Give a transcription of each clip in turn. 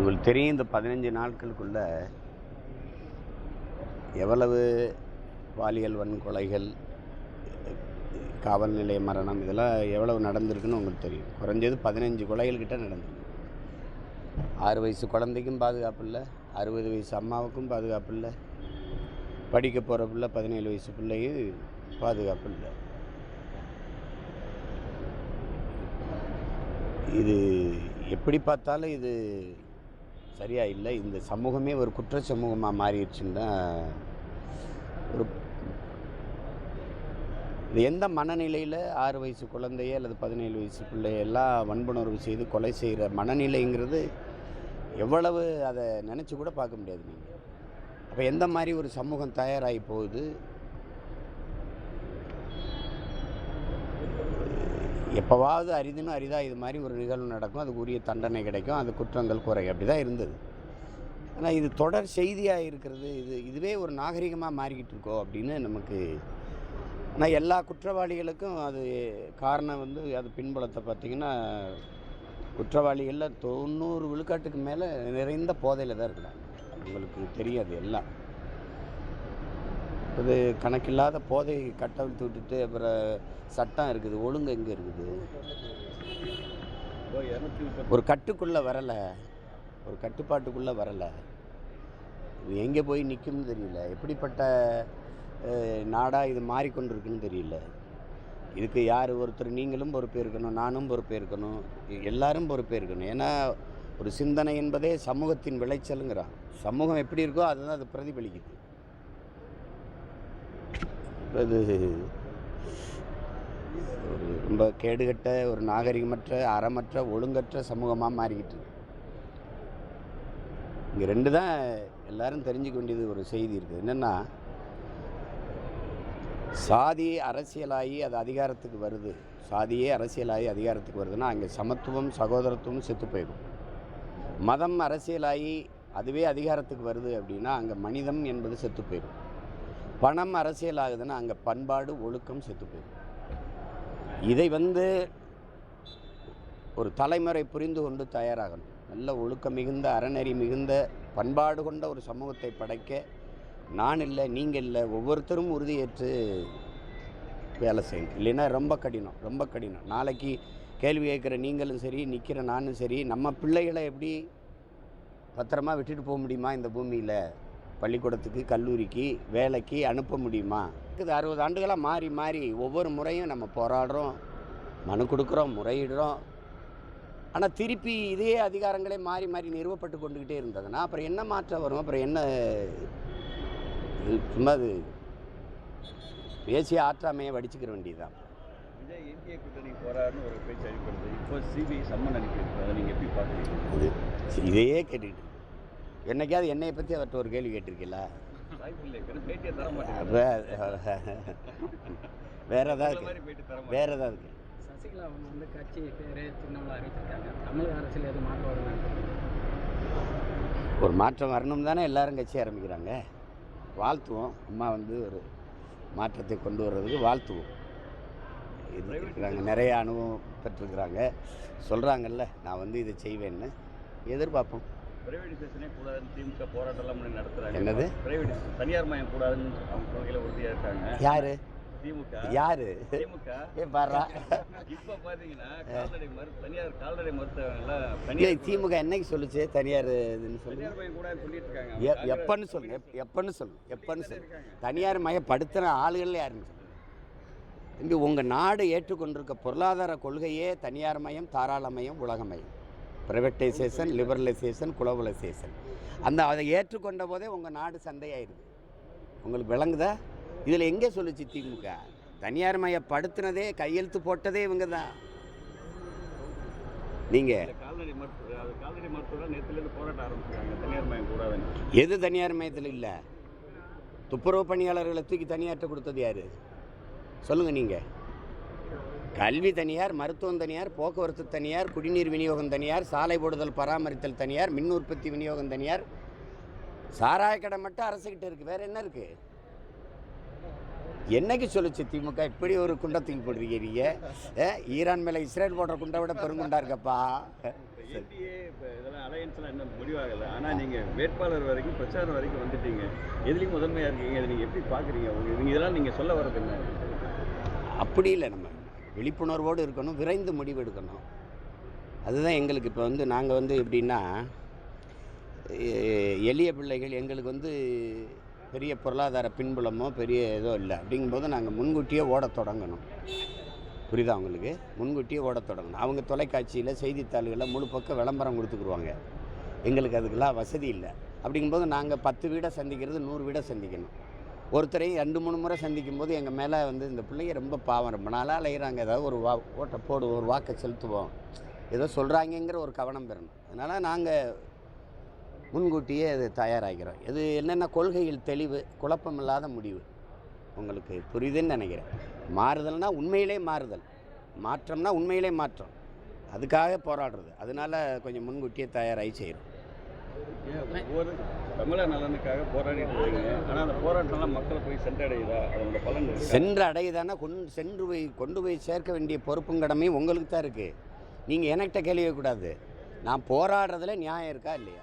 உங்களுக்கு தெரியும், இந்த 15 நாட்களுக்குள்ள எவ்வளவு பாலியல் வன்கொலைகள், காவல் நிலைய மரணம், இதெல்லாம் எவ்வளவு நடந்திருக்குன்னு உங்களுக்கு தெரியும். குறைஞ்சது 15 கொலைகள் கிட்ட நடந்திருக்கு. 6 வயசு குழந்தைக்கும் பாதுகாப்பு இல்லை, 60 வயசு அம்மாவுக்கும் பாதுகாப்பு இல்லை, படிக்க போகிற பிள்ளை 17 வயசு பிள்ளையும் பாதுகாப்பு இல்லை. இது எப்படி பார்த்தாலும் இது சரியா இல்லை. இந்த சமூகமே ஒரு குற்ற சமூகமாக மாறிடுச்சுன்னு தான் இது எந்த மனநிலையில் 6 வயசு குழந்தைய அல்லது 17 வயசு பிள்ளையெல்லாம் வன்புணர்வு செய்து கொலை செய்கிற மனநிலைங்கிறது எவ்வளவு, அதை நினச்சி கூட பார்க்க முடியாது நீங்கள். அப்போ எந்த மாதிரி ஒரு சமூகம் தயாராகி போகுது? எப்போவாவது அரிதுன்னு அரிதாக இது மாதிரி ஒரு நிகழ்வு நடக்கும், அதுக்கு உரிய தண்டனை கிடைக்கும், அது குற்றங்கள் குறையும், அப்படி தான் இருந்தது. ஆனால் இது தொடர் செய்தியாக இருக்கிறது, இதுவே ஒரு நாகரிகமாக மாறிக்கிட்டு இருக்கோ அப்படின்னு நமக்கு. ஆனால் எல்லா குற்றவாளிகளுக்கும் அது காரணம் அது பின்புலத்தை பார்த்திங்கன்னா, குற்றவாளிகளில் 90 விழுக்காட்டுக்கு மேலே நிறைந்த போதையில் தான் இருக்கிறாங்க. உங்களுக்கு தெரியாது எல்லாம். அது கணக்கில்லாத போதை கட்டவிழ்த்து விட்டுட்டு அப்புறம் சட்டம் இருக்குது, ஒழுங்கு எங்கே இருக்குது? ஒரு கட்டுக்குள்ளே வரலை, ஒரு கட்டுப்பாட்டுக்குள்ளே வரலை. இது எங்கே போய் நிற்கும்னு தெரியல. எப்படிப்பட்ட நாடாக இது மாறிக்கொண்டிருக்குன்னு தெரியல. இதுக்கு யார் ஒருத்தர், நீங்களும் பொறுப்பேற்கணும், நானும் பொறுப்பேற்கணும், எல்லாரும் பொறுப்பேற்கணும். ஏன்னா ஒரு சிந்தனை என்பதே சமூகத்தின் விளைச்சலுங்கிறான். சமூகம் எப்படி இருக்கோ அதுதான் அது பிரதிபலிக்குது. அது ஒரு ரொம்ப கேடுகட்ட, ஒரு நாகரிகமற்ற, அறமற்ற, ஒழுங்கற்ற சமூகமாக மாறிக்கிட்டு. இங்கே 2 தான் எல்லாரும் தெரிஞ்சுக்க வேண்டியது ஒரு செய்தி இருக்குது. என்னென்னா, சாதி அரசியலாகி அது அதிகாரத்துக்கு வருது, சாதியே அரசியலாகி அதிகாரத்துக்கு வருதுன்னா அங்கே சமத்துவம், சகோதரத்துவம் செத்து போயிடும். மதம் அரசியலாகி அதுவே அதிகாரத்துக்கு வருது அப்படின்னா அங்கே மனிதம் என்பது செத்து போயிடும். பணம் அரசியல் ஆகுதுன்னா அங்கே பண்பாடு, ஒழுக்கம் செத்து போயிடும். இதை ஒரு தலைமுறை புரிந்து கொண்டு தயாராகணும். நல்ல ஒழுக்கம் மிகுந்த, அறநெறி மிகுந்த, பண்பாடு கொண்ட ஒரு சமூகத்தை படைக்க நான் இல்லை, நீங்கள் இல்லை, ஒவ்வொருத்தரும் உறுதியேற்று வேலை செய்யணும். இல்லைன்னா ரொம்ப கடினம், ரொம்ப கடினம். நாளைக்கு கேள்வி கேட்குற நீங்களும் சரி, நிற்கிற நானும் சரி, நம்ம பிள்ளைகளை எப்படி பத்திரமா விட்டுட்டு போக முடியுமா? இந்த பூமியில் பள்ளிக்கூடத்துக்கு, கல்லூரிக்கு, வேலைக்கு அனுப்ப முடியுமா? இது 60 ஆண்டுகளாக மாறி மாறி ஒவ்வொரு முறையும் நம்ம போராடுறோம், மனு கொடுக்குறோம், முறையிடுறோம். ஆனால் திருப்பி இதே அதிகாரங்களே மாறி மாறி நிறுவப்பட்டு கொண்டுக்கிட்டே இருந்ததுன்னா அப்புறம் என்ன மாற்றம் வரும்? அப்புறம் என்ன? சும்மா அது பேசிய ஆற்றாமையை வடிச்சுக்கிற வேண்டியதுதான். விஜய் இந்திய கூட்டணி போராடுன்னு ஒரு பேச்சு அடிப்படுது. இப்போ சிபிஐ சம்மன் அனுப்பியிருக்கு. அதை நீங்கள் எப்படி பார்க்குறீங்க? இதையே கேட்டுக்கிட்டு என்னைக்காவது என்னையை பற்றி அவர்கிட்ட ஒரு கேள்வி கேட்டிருக்கீங்களா? வேற ஏதாவது வேற ஏதாவது சசிகலா அவங்க கட்சி பேர் சின்னமாக அறிவிச்சிருக்காங்க. தமிழக அரசியல் எதுவும் மாற்றம் வருது? ஒரு மாற்றம் வரணும் தானே எல்லாரும் கட்சி ஆரம்பிக்கிறாங்க. வாழ்த்துவோம். அம்மா ஒரு மாற்றத்தை கொண்டு வர்றதுக்கு வாழ்த்துவோம். இது இருக்கிறாங்க, நிறைய அனுபவம் பெற்றிருக்கிறாங்க, சொல்கிறாங்கல்ல, நான் இதை செய்வேன்னு எதிர்பார்ப்போம். பிரைவேடைசேஷனே கூடாதுன்னு திமுக போராட்டம்லாம் நடத்துகிறாங்க. என்னது பிரைவேடைசேஷன், தனியார் மயம் கூடாதுன்னு அவங்க கொள்கையில் உறுதியாக இருக்காங்க. யாரு? திமுக. யாரு? திமுக. பாரா, இப்போ பார்த்தீங்கன்னா தனியார் கால்நடை மருத்துவங்கள்லாம் திமுக என்னைக்கு சொல்லுச்சு தனியார் இதுன்னு சொல்லி? தனியார் மயம் கூடாதுன்னு சொல்லிட்டு இருக்காங்க. எப்பன்னு சொல்லுங்க, எப்பன்னு சொல்லுங்க. தனியார் மயப்படுத்துகிற ஆளுகள் யாருன்னு சொல்லுங்க. இங்கே உங்கள் நாடு ஏற்றுக்கொண்டிருக்க பொருளாதார கொள்கையே தனியார் மயம், தாராளமயம், உலகமயம், ப்ரைவேட்டைசேஷன், லிபரலைசேஷன், குளோபலைசேஷன். அதை ஏற்றுக்கொண்ட போதே உங்கள் நாடு சந்தையாயிருது. உங்களுக்கு விளங்குதா? இதில் எங்கே சொல்லுச்சு திமுக? தனியார் மயப்படுத்தினதே, கையெழுத்து போட்டதே இவங்க தான். நீங்கள் கால்நடை மருத்துவம் நேரத்துலேருந்து போராட்டம் ஆரம்பிச்சிருக்காங்க, தனியார் மயம் கூடாதுன்னு. எது தனியார் மயத்தில் இல்லை? துப்புரவு பணியாளர்களை தூக்கி தனியார்ட்ட கொடுத்தது யார் சொல்லுங்கள் நீங்கள்? கல்வி தனியார், மருத்துவம் தனியார், போக்குவரத்து தனியார், குடிநீர் விநியோகம் தனியார், சாலை போடுதல் பராமரித்தல் தனியார், மின் உற்பத்தி விநியோகம் தனியார், சாராய கடை மட்டும் அரசுக்கிட்ட இருக்குது. வேறு என்ன இருக்குது? என்னைக்கு சொல்லுச்சு திமுக? இப்படி ஒரு குண்டை தூக்கி போடுறீங்க நீங்கள். ஈரான் மேலே இஸ்ரேல் போடுற குண்டை விட பெருங்குண்டா இருக்கப்பா. என்டிஏ இப்போ இதெல்லாம் அலையன்ஸ்லாம் இன்னும் முடிவாகலை. ஆனால் நீங்கள் வேட்பாளர் வரைக்கும் பிரச்சாரம் வரைக்கும் வந்துட்டீங்க. எதுலேயும் முதன்மையாக இருக்கீங்க. இதை நீங்கள் எப்படி பார்க்குறீங்க? நீங்கள் இதெல்லாம் நீங்கள் சொல்ல வர்றது என்ன? அப்படி இல்லை, நம்ம விழிப்புணர்வோடு இருக்கணும், விரைந்து முடிவெடுக்கணும். அதுதான் எங்களுக்கு இப்போ வந்து நாங்கள் வந்து எப்படின்னா, எளிய பிள்ளைகள், எங்களுக்கு வந்து பெரிய பொருளாதார பின்புலமோ பெரிய ஏதோ இல்லை. அப்படிங்கும்போது நாங்கள் முன்கூட்டியே ஓடத் தொடங்கணும். புரியுதா உங்களுக்கு? முன்கூட்டியே ஓடத் தொடங்கணும். அவங்க தொலைக்காட்சியில் செய்தித்தாள்களில் முழு பக்கம் விளம்பரம் கொடுத்துக்குருவாங்க. எங்களுக்கு அதுக்கெல்லாம் வசதி இல்லை. அப்படிங்கும்போது நாங்கள் 10 வீடை சந்திக்கிறது 100 வீடை சந்திக்கணும். ஒருத்தரையும் 2-3 முறை சந்திக்கும் போது எங்கள் மேலே வந்து இந்த பிள்ளைங்க ரொம்ப பாவம், ரொம்ப நாளாக அலைகிறாங்க, ஏதாவது ஒரு ஓட்டை போடு, ஒரு வாக்கை செலுத்துவோம், ஏதோ சொல்கிறாங்கங்கிற ஒரு கவனம் பெறணும். அதனால் நாங்கள் முன்கூட்டியே அது தயாராகிறோம். இது என்னென்ன கொள்கையில் தெளிவு, குழப்பமில்லாத முடிவு. உங்களுக்கு புரியுதுன்னு நினைக்கிறேன். மாறுதல்னா உண்மையிலே மாறுதல், மாற்றம்னா உண்மையிலே மாற்றம். அதுக்காக போராடுறது. அதனால் கொஞ்சம் முன்கூட்டியே தயாராகி செய்கிறோம். ஒவ்வொரு தமிழர் நலனுக்காக போராடிட்டு இருக்கீங்க. ஆனால் அந்த போராட்டம்லாம் மக்களை போய் சென்றடையுதா? அதோட பலன் சென்று அடையுதானா? கொண்டு போய் சேர்க்க வேண்டிய பொறுப்பும் கடமையும் உங்களுக்கு தான் இருக்குது. நீங்கள் என்கிட்ட கேள்வி கூடாது. நான் போராடுறதுல நியாயம் இருக்கா இல்லையா?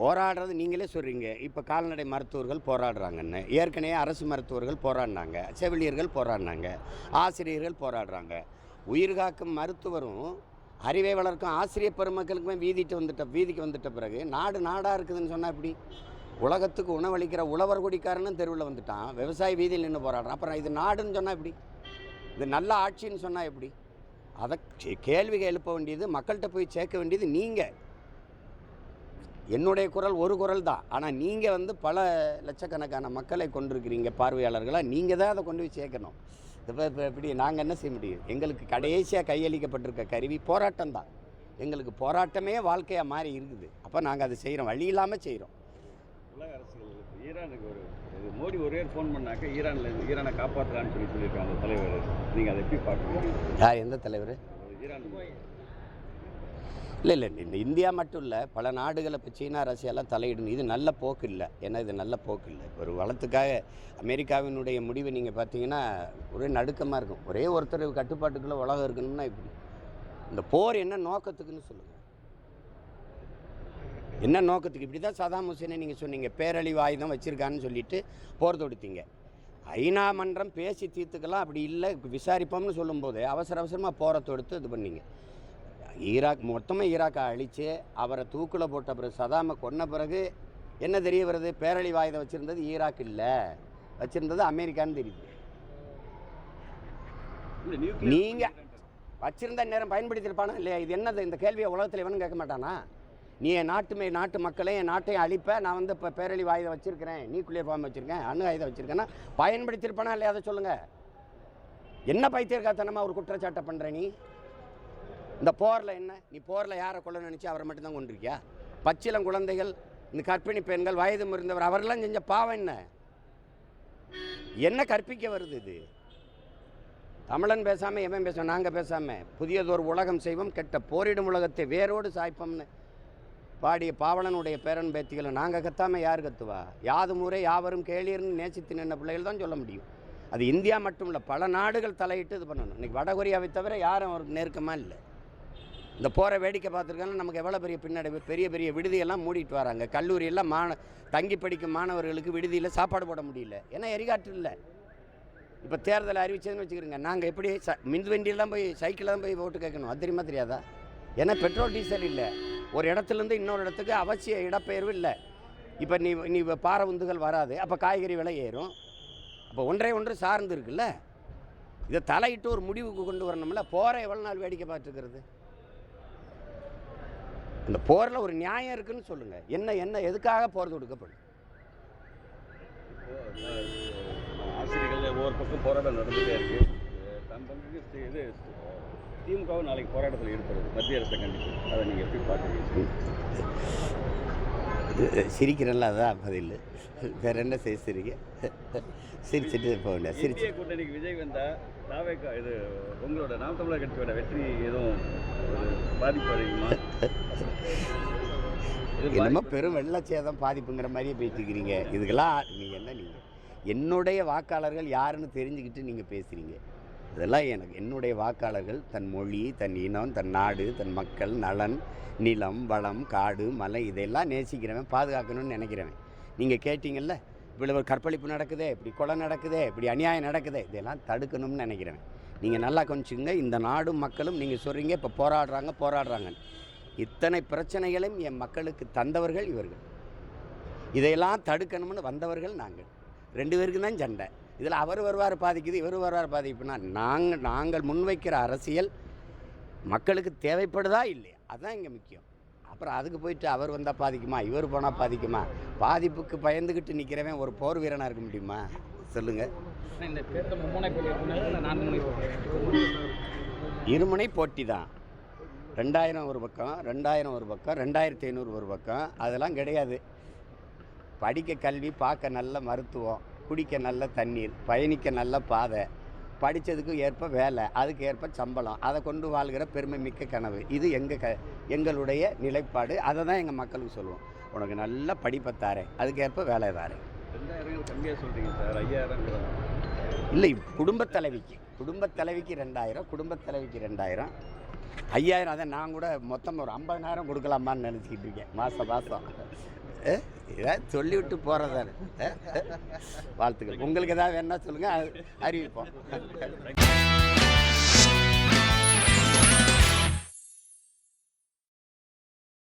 போராடுறது நீங்களே சொல்கிறீங்க. இப்போ கால்நடை மருத்துவர்கள் போராடுறாங்கன்னு, ஏற்கனவே அரசு மருத்துவர்கள் போராடினாங்க, செவிலியர்கள் போராடினாங்க, ஆசிரியர்கள் போராடுறாங்க. உயிர் காக்கும் மருத்துவரும் அறிவை வளர்க்கும் ஆசிரியர் பெருமக்களுக்குமே வீதிக்கு வந்துட்ட பிறகு நாடாக இருக்குதுன்னு சொன்னால் எப்படி? உலகத்துக்கு உணவளிக்கிற உழவர் குடிக்காரனும் தெருவில் வந்துட்டான், விவசாயி வீதியில் நின்று போராடுறான். அப்புறம் இது நாடுன்னு சொன்னால் எப்படி? இது நல்ல ஆட்சின்னு சொன்னால் எப்படி? அதை கேள்விகள் எழுப்ப வேண்டியது, மக்கள்கிட்ட போய் சேர்க்க வேண்டியது நீங்கள். என்னுடைய குரல் ஒரு குரல் தான். ஆனால் நீங்கள் வந்து பல லட்சக்கணக்கான மக்களை கொண்டிருக்கிறீங்க, பார்வையாளர்களாக. நீங்கள் தான் அதை கொண்டு போய் சேர்க்கணும். இப்போ எப்படி நாங்கள் என்ன செய்ய முடியும்? எங்களுக்கு கடைசியாக கையளிக்கப்பட்டிருக்க கருவி போராட்டம் தான். எங்களுக்கு போராட்டமே வாழ்க்கையாக மாறி இருக்குது. அப்போ நாங்கள் அதை செய்கிறோம், வழி இல்லாமல் செய்கிறோம். உலக அரசுகள் ஈரானுக்கு மோடி ஒரே ஃபோன் பண்ணாக்க ஈரானை காப்பாற்றலான்னு சொல்லியிருக்காங்க அந்த தலைவர். நீங்கள் அதை எப்படி பார்க்குறீங்க? யார், எந்த தலைவர்? ஈரான் இல்லை, இந்த இந்தியா மட்டும் இல்லை, பல நாடுகளை இப்போ சீனா ரஷ்யாலாம் தலையிடணும். இது நல்ல போக்கு இல்லை. ஏன்னா இது நல்ல போக்கு இல்லை. ஒரு வளத்துக்காக அமெரிக்காவினுடைய முடிவை நீங்கள் பார்த்தீங்கன்னா ஒரே நடுக்கமாக இருக்கும். ஒரே ஒருத்தர் கட்டுப்பாட்டுக்குள்ளே உலகம் இருக்கணும்னா இப்படி. இந்த போர் என்ன நோக்கத்துக்குன்னு சொல்லுங்கள். என்ன நோக்கத்துக்கு? இப்படி தான் சதாம் ஹுசேனை நீங்கள் சொன்னீங்க, பேரழிவு ஆயுதம் வச்சுருக்கான்னு சொல்லிட்டு போர் தொடுத்தீங்க. ஐநா மன்றம் பேசி தீர்த்துக்கலாம், அப்படி இல்லை விசாரிப்போம்னு சொல்லும்போது அவசரமாக போரை தொடுத்து இது பண்ணீங்க. மொத்தமாக ஈராக்கை அழித்து அவரை தூக்கில் போட்ட பிறகு, சதாமை கொன்ன பிறகு என்ன தெரிய வருது? பேரழிவு ஆயுதம் வச்சுருந்தது ஈராக் இல்லை, வச்சுருந்தது அமெரிக்கான்னு தெரியுது. நீங்கள் வச்சுருந்த நேரம் பயன்படுத்தியிருப்பானா இல்லையா? இது என்னது? இந்த கேள்வியை உலகத்தில் எவனும் கேட்க மாட்டானா? நீ என் நாட்டு மக்களே, என் நாட்டையும் அழிப்ப, நான் வந்து இப்போ பேரழிவு ஆயுதம் வச்சுருக்கிறேன், நியூக்ளியர் ஃபார்ம் வச்சுருக்கேன், அணு ஆயுதம் வச்சுருக்கேன்னா பயன்படுத்தியிருப்பானா இல்லையா? அதை சொல்லுங்கள். என்ன பைத்தியக்காரத்தனமாக ஒரு குற்றச்சாட்டை பண்ணுற நீ? இந்த போரில் என்ன? நீ போரில் யாரை கொள்ள நினச்சி அவரை மட்டும்தான் கொண்டிருக்கியா? பச்சிலம் குழந்தைகள், இந்த கர்ப்பிணி பெண்கள், வயது முறிந்தவர், அவரெல்லாம் செஞ்ச பாவம் என்ன கற்பிக்க வருது இது? தமிழன் பேசாமல் எவன் பேசுவோம்? நாங்கள் பேசாமல் புதியதொரு உலகம் செய்வோம், கெட்ட போரிடும் உலகத்தை வேரோடு சாய்ப்போம்னு பாடிய பாவலனுடைய பேரன் பேத்திகளை நாங்கள் கத்தாமல் யார் கத்துவா? யாது முறை யாவரும் கேளியர்னு நேசித்து நின்ற பிள்ளைகள் தான் சொல்ல முடியும். அது இந்தியா மட்டும் இல்லை, பல நாடுகள் தலையிட்டு இது பண்ணணும். இன்றைக்கி வடகொரியாவை தவிர யாரும் அவருக்கு நெருக்கமாக இல்லை. இந்த போரை வேடிக்கை பார்த்துருக்காங்க. நமக்கு எவ்வளோ பெரிய பின்னடைவு. பெரிய விடுதியெல்லாம் மூடிட்டு வராங்க. கல்லூரியெல்லாம் தங்கி படிக்கும் மாணவர்களுக்கு விடுதியில் சாப்பாடு போட முடியல, ஏன்னா எரிகாற்று இல்லை. இப்போ தேர்தலை அறிவிச்சதுன்னு வச்சுக்கிறோங்க, நாங்கள் எப்படி மின்வண்டியில் தான் போய் சைக்கிளில் தான் போய் ஓட்டு கேட்கணும்? அது தெரியுமா தெரியாதா? ஏன்னா பெட்ரோல் டீசல் இல்லை. ஒரு இடத்துலேருந்து இன்னொரு இடத்துக்கு அவசிய இடப்பெயர்வு இல்லை. இப்போ நீ பாறை உந்துகள் வராது, அப்போ காய்கறி விலை ஏறும். அப்போ ஒன்று சார்ந்து இருக்குல்ல. இதை தலையிட்டு ஒரு முடிவுக்கு கொண்டு வரணும்ல. போரை எவ்வளோ நாள் வேடிக்கை பார்த்துக்கிறது? இந்த போரில் ஒரு நியாயம் இருக்குன்னு சொல்லுங்கள். என்ன எதுக்காக போர் தொடுக்கப்படும்? ஆசிரியர்கள் ஒவ்வொரு பக்கம் போராட்டம் நடந்துகிட்டே இருக்குது. தம் பங்குக்கு இது திமுகவும் நாளைக்கு போராட்டத்தில் ஈடுபடுது மத்திய அரசை கண்டித்து. அதை நீங்கள் எப்படி பார்க்குறீங்க? சிரிக்கிறல்ல, அதான் பதில். வேறு என்ன சிரிக்க? சிரிச்சுட்டு போக வேண்டிய சிரிச்சு. கூட்டணிக்கு விஜய் வந்தால் தாவேக்கா இது உங்களோட நாம் தமிழர் கட்சியோட வெற்றி எதுவும் பாதிப்பு அடையுமா? என்னமோ பெரும் வெள்ளச்சேதம் பாதிப்புங்கிற மாதிரியே பேசிக்கிறீங்க. இதுக்கெல்லாம் நீங்கள் என்னுடைய வாக்காளர்கள் யாருன்னு தெரிஞ்சுக்கிட்டு நீங்கள் பேசுகிறீங்க. இதெல்லாம் என்னுடைய வாக்காளர்கள் தன் மொழி, தன் இனம், தன் நாடு, தன் மக்கள் நலன், நிலம், வளம், காடு, மலை இதையெல்லாம் நேசிக்கிறவன், பாதுகாக்கணும்னு நினைக்கிறவன். நீங்கள் கேட்டிங்கல்ல, இவ்வளவு கற்பழிப்பு நடக்குதே, இப்படி கொலை நடக்குதே, இப்படி அநியாயம் நடக்குதே, இதெல்லாம் தடுக்கணும்னு நினைக்கிறவன். நீங்கள் நல்லா கொஞ்சுங்க. இந்த நாடும் மக்களும் நீங்கள் சொல்கிறீங்க இப்போ போராடுறாங்க. இத்தனை பிரச்சனைகளையும் என் மக்களுக்கு தந்தவர்கள் இவர்கள். இதையெல்லாம் தடுக்கணும்னு வந்தவர்கள் நாங்கள். 2 பேருக்கு தான் சண்டை. இதில் அவர் வருவார் பாதிக்குது, இவர் வருவார் பாதிப்புனா நாங்கள் முன்வைக்கிற அரசியல் மக்களுக்கு தேவைப்படுதா இல்லையா, அதுதான் இங்கே முக்கியம். அப்புறம் அதுக்கு போயிட்டு அவர் வந்தால் பாதிக்குமா, இவர் போனால் பாதிக்குமா? பாதிப்புக்கு பயந்துக்கிட்டு நிற்கிறவன் ஒரு போர் வீரனாக இருக்க முடியுமா சொல்லுங்கள்? இந்த தேர்தல் மும்முனை போட்டி இருக்குன்னா 4 முனை போட்டி, இருமுனை போட்டி தான். 2000 ஒரு பக்கம், 2000 ஒரு பக்கம், 2500 ஒரு பக்கம். அதெல்லாம் கிடையாது. படிக்க கல்வி, பார்க்க நல்ல மருத்துவம், குடிக்க நல்ல தண்ணீர், பயணிக்க நல்ல பாதை, படித்ததுக்கு ஏற்ப வேலை, அதுக்கு ஏற்ப சம்பளம், அதை கொண்டு வாழ்கிற பெருமை மிக்க கனவு. இது எங்களுடைய நிலைப்பாடு. அதை தான் எங்கள் மக்களுக்கு சொல்லுவோம். உனக்கு நல்ல படிப்பை தாரேன், அதுக்கேற்ப வேலை தாரேன். 2000 கம்மியாக சொல்கிறீங்க சார். 5000 இல்லை, குடும்பத் தலைவிக்கு 2000, குடும்பத் தலைவிக்கு 2000, 5000. அதை நான் கூட மொத்தம் ஒரு 50,000 கொடுக்கலாமான்னு நினச்சிக்கிட்டு இருக்கேன் மாதம். இதான் சொல்லிவிட்டு போகிறதாரு. வாழ்த்துக்கள். உங்களுக்கு எதாவது வேணா சொல்லுங்கள், அறிவிப்போம்.